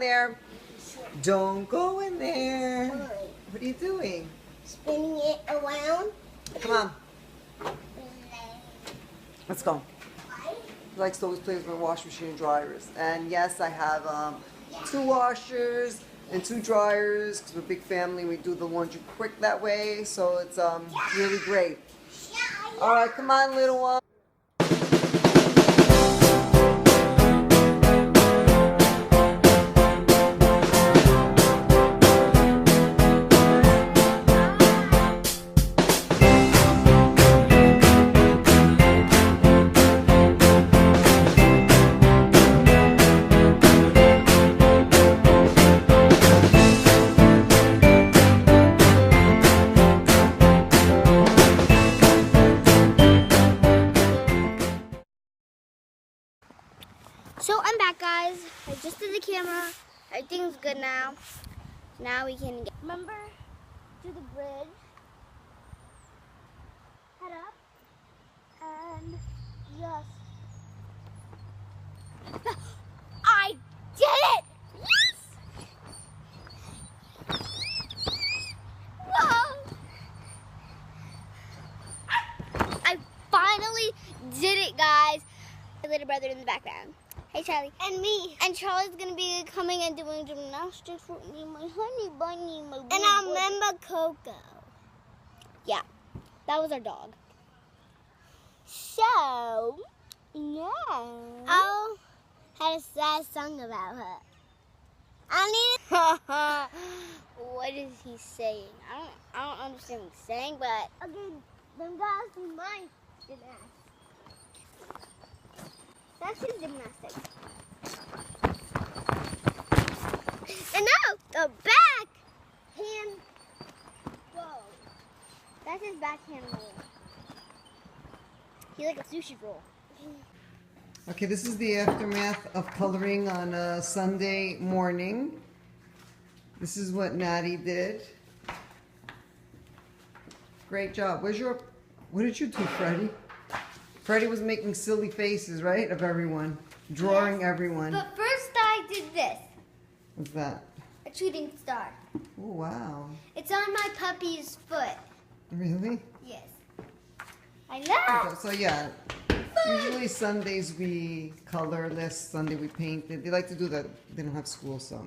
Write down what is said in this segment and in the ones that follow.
There. Don't go in there. What are you doing? Spinning it around. Come on. Let's go. He likes to always play with my washing machine and dryers. And yes, I have 2 washers and 2 dryers because we're a big family. We do the laundry quick that way, so it's really great. All right, come on, little one. So I'm back, guys. I just did the camera. Everything's good now. Now we can get. Remember, to the bridge. Head up and just. I did it! Yes! Whoa! I finally did it, guys. My little brother in the background. Hey, Charlie. And me. And Charlie's going to be coming and doing gymnastics with me, my honey bunny, my And I remember Coco. Yeah, that was our dog. So, yeah. I had a sad song about her. What is he saying? I don't understand what he's saying, but... Okay, them guys do my gymnastics. That's his gymnastics. And now, the back hand roll. That's his backhand roll. He's like a sushi roll. Okay, this is the aftermath of coloring on a Sunday morning. This is what Natty did. Great job. What did you do, Freddie? Freddie was making silly faces, right, of everyone, drawing everyone. But first I did this. What's that? A shooting star. Oh, wow. It's on my puppy's foot. Really? Yes. I know. Okay, so yeah, usually Sundays we color, this Sunday we paint. They like to do that. They don't have school, so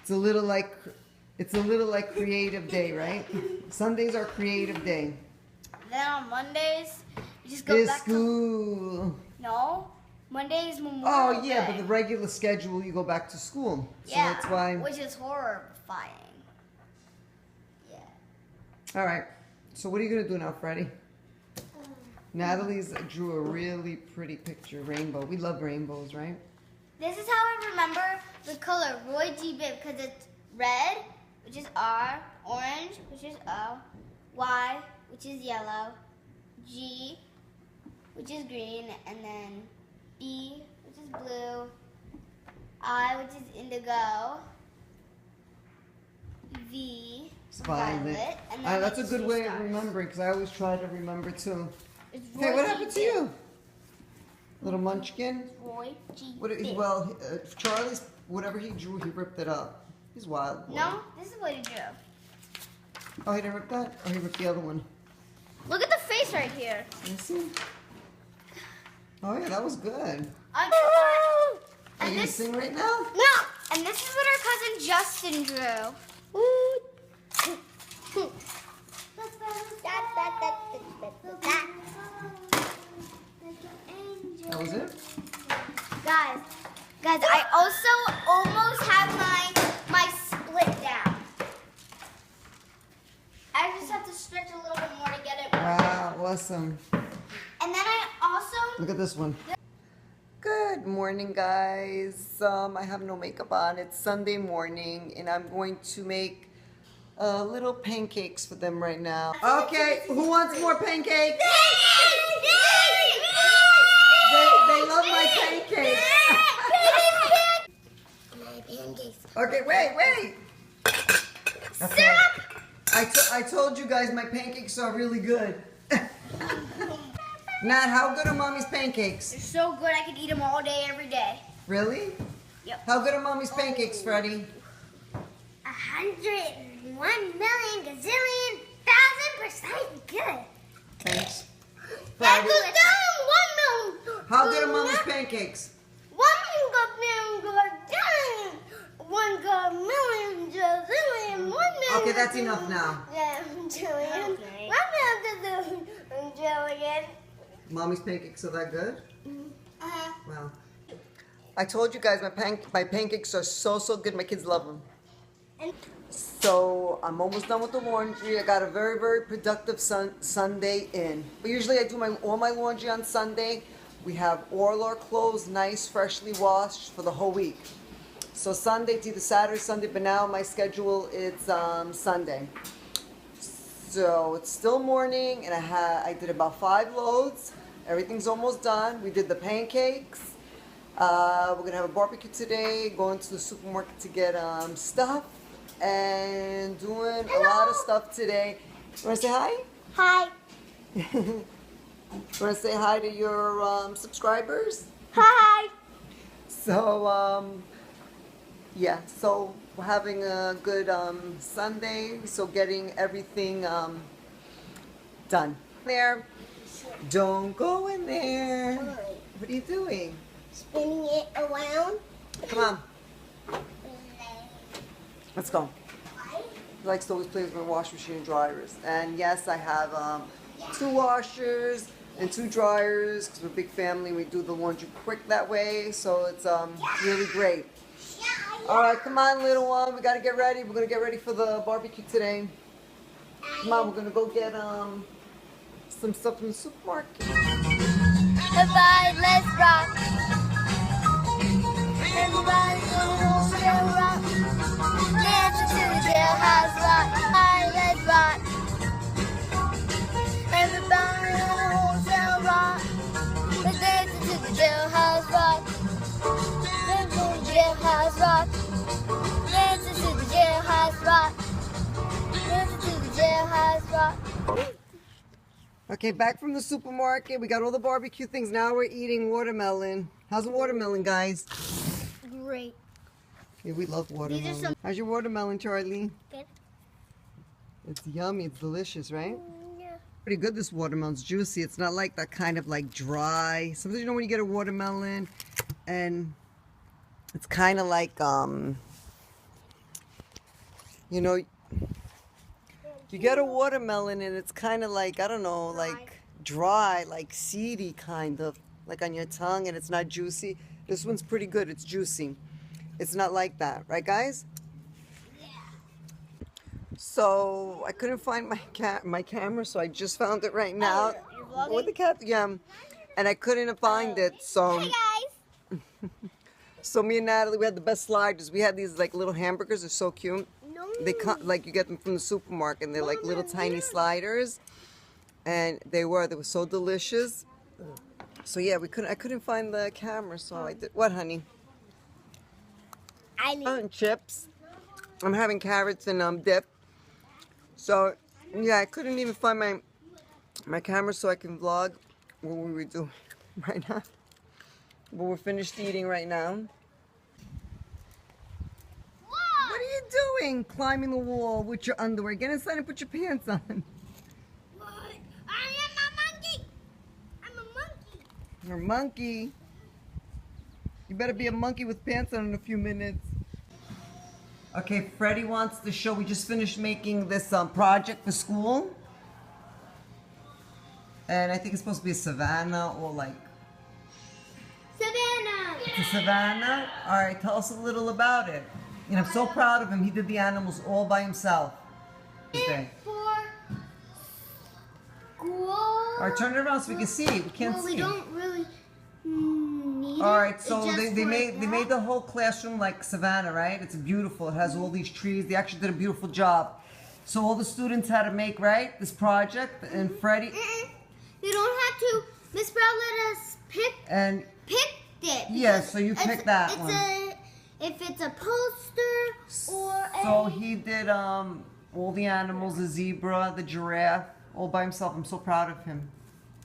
it's a little like creative day, right? Sundays are creative day. Then on Mondays, we just go It's back school. No, Monday is Memorial Oh yeah, Day. but the regular schedule you go back to school. So Yeah, that's why. which is horrifying. Yeah. All right. So what are you gonna do now, Freddie? Natalie's drew a really pretty picture, rainbow. We love rainbows, right? This is how I remember the color Roy G. Biv, because it's red, which is R, orange, which is O, Y, which is yellow, G, which is green, and then B, which is blue, I, which is indigo, V, It's violet. and then That's a it's good 2 way of stars. remembering because I always try to remember too. It's Hey, Roy what G. happened to Biv. you? Little munchkin? Roy G. What? Biv. Well, Charlie's whatever he drew, he ripped it up. He's wild. Boy. No, this is what he drew. Oh, he didn't rip that? Or he ripped the other one? Look at the face right here. Let me see. Oh yeah, that was good. I'm Are and you gonna this, sing right now? no, and this is what our cousin Justin drew. That was it? Guys, I also almost have my split down. I just have to stretch a little bit more to get it. Wow, awesome. And then I also Look at this one. Good morning, guys. I have no makeup on. It's Sunday morning, and I'm going to make little pancakes for them right now. Okay, who wants more pancakes? They love my pancakes. Okay, wait. Okay. I told you guys my pancakes are really good. Nat, how good are mommy's pancakes? They're so good I could eat them all day, every day. Really? Yep. How good are Mommy's pancakes, Freddie? 101,000,000,000,000% good. Thanks. That's Freddie, good. 1,000,000. how good are Mommy's pancakes? 1,000,000,000,000. 1,000,000,000,000,000,000. Okay, that's enough now. Mommy's pancakes are that good? Wow. I told you guys my pancakes are so good. My kids love them. So I'm almost done with the laundry. I got a very productive Sunday in. But usually I do all my laundry on Sunday. We have all our clothes nice, freshly washed for the whole week. So Sunday, it's either Saturday, Sunday, but now my schedule it's Sunday. So it's still morning, and I did about 5 loads. Everything's almost done. We did the pancakes. We're gonna have a barbecue today. Going to the supermarket to get stuff, and doing a lot of stuff today. You wanna say hi? Hi. You wanna say hi to your subscribers? Hi. So yeah, so we're having a good Sunday, so getting everything done. There, don't go in there. What are you doing? Spinning it around. Come on, let's go. He likes to always play with my washing machine and dryers. And yes, I have 2 washers and 2 dryers, because we're a big family. We do the laundry quick that way, so it's really great. All right, come on, little one. We gotta get ready. We're gonna get ready for the barbecue today. Come on, we're gonna go get some stuff from the supermarket. Everybody, let's rock. Everybody, let's rock. Dancing to the jailhouse rock. Everybody, let's rock. Everybody, let's rock. Let's dance to the jailhouse rock. Dance to the jailhouse rock. Dance to the jailhouse rock. Dance to the jailhouse rock. Okay, back from the supermarket. We got all the barbecue things. Now we're eating watermelon. How's the watermelon, guys? Great. Yeah, we love watermelon. How's your watermelon, Charlie? Good. It's yummy. It's delicious, right? Yeah. Pretty good. This watermelon's juicy. It's not like that kind of like dry. Sometimes, you know, when you get a watermelon and it's kind of like you know, you get a watermelon and it's kind of like, I don't know, like dry, like seedy kind of, like on your tongue, and it's not juicy. This one's pretty good. It's juicy. It's not like that, right, guys? Yeah. So I couldn't find my camera, so I just found it right now. You're vlogging? With the cat, yeah. And I couldn't find it, so. Hey guys. So me and Natalie, we had the best sliders. We had these like little hamburgers. They're so cute. No. They come like you get them from the supermarket, and they're like little tiny sliders, and they were so delicious. So yeah, I couldn't find the camera, so I did. What, honey? I need Chips. I'm having carrots and dip. So yeah, I couldn't even find my camera so I can vlog what we were doing right now. But we're finished eating right now. What are you doing? Climbing the wall with your underwear. Get inside and put your pants on. What? I am a monkey. I'm a monkey. You're a monkey. You better be a monkey with pants on in a few minutes. Okay, Freddie wants to show. We just finished making this project for school. And I think it's supposed to be a savannah or like... Savannah. It's a savannah? Alright, tell us a little about it. And I'm so proud of him. He did the animals all by himself. Okay. For school. Alright, turn it around so we can see. We can't Well, see. we don't really need Alright, it. so It's just they like made the whole classroom like savannah, right? It's beautiful. It has all these trees. They actually did a beautiful job. So all the students had to make, right, this project, and Freddie... You don't have to. Miss Brown let us pick it. Yeah, so you picked that one. If it's a poster or So he did all the animals, the zebra, the giraffe, all by himself. I'm so proud of him.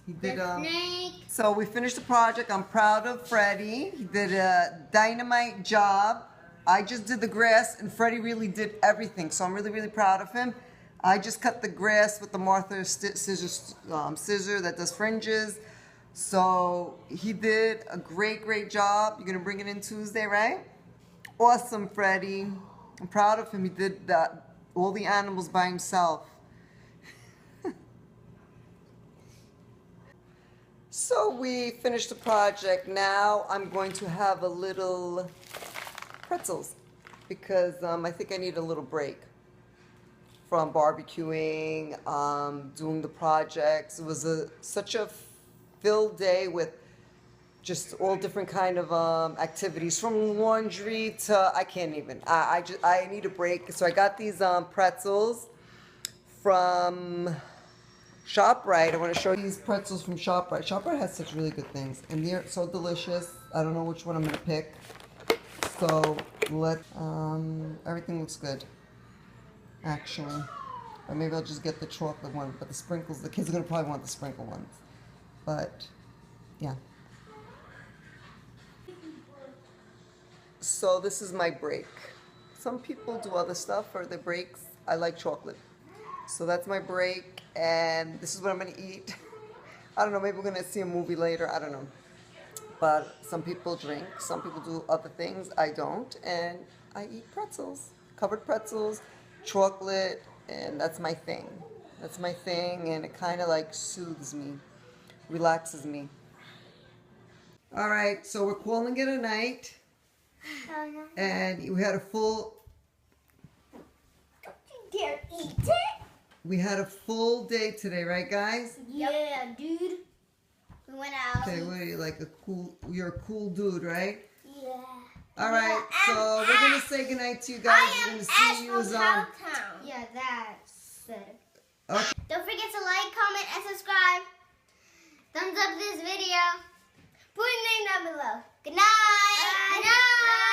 He did snake. So we finished the project. I'm proud of Freddie. He did a dynamite job. I just did the grass, and Freddie really did everything. So I'm really, really proud of him. I just cut the grass with the Martha scissor that does fringes. So he did a great, great job. You're gonna bring it in Tuesday, right? Awesome, Freddie. I'm proud of him. He did all the animals by himself. So we finished the project. Now I'm going to have a little pretzels because I think I need a little break from barbecuing, doing the projects. It was such a filled day with just all different kind of activities, from laundry to I can't even. I need a break. So I got these pretzels from ShopRite. I want to show you these pretzels from ShopRite. ShopRite has such really good things, and they're so delicious. I don't know which one I'm gonna pick. So everything looks good, actually. Or maybe I'll just get the chocolate one. But the sprinkles, the kids are gonna probably want the sprinkle ones. But yeah. So this is my break. Some people do other stuff for their breaks. I like chocolate. So that's my break, and this is what I'm gonna eat. I don't know, maybe we're gonna see a movie later, I don't know. But some people drink, some people do other things, I don't, and I eat pretzels, covered pretzels, chocolate, and that's my thing. That's my thing, and it kind of like soothes me, relaxes me. All right, so we're calling it a night, and we had a full... Don't you dare eat it! We had a full day today, right, guys? Yeah, dude. We went out. Okay, what are you, like you're a cool dude, right? Yeah. All right, so we're going to say goodnight to you guys. We're going to see you Yeah, that's it. Okay. Don't forget to like, comment, and subscribe. Thumbs up this video. Put your name down below. Good night. Good night.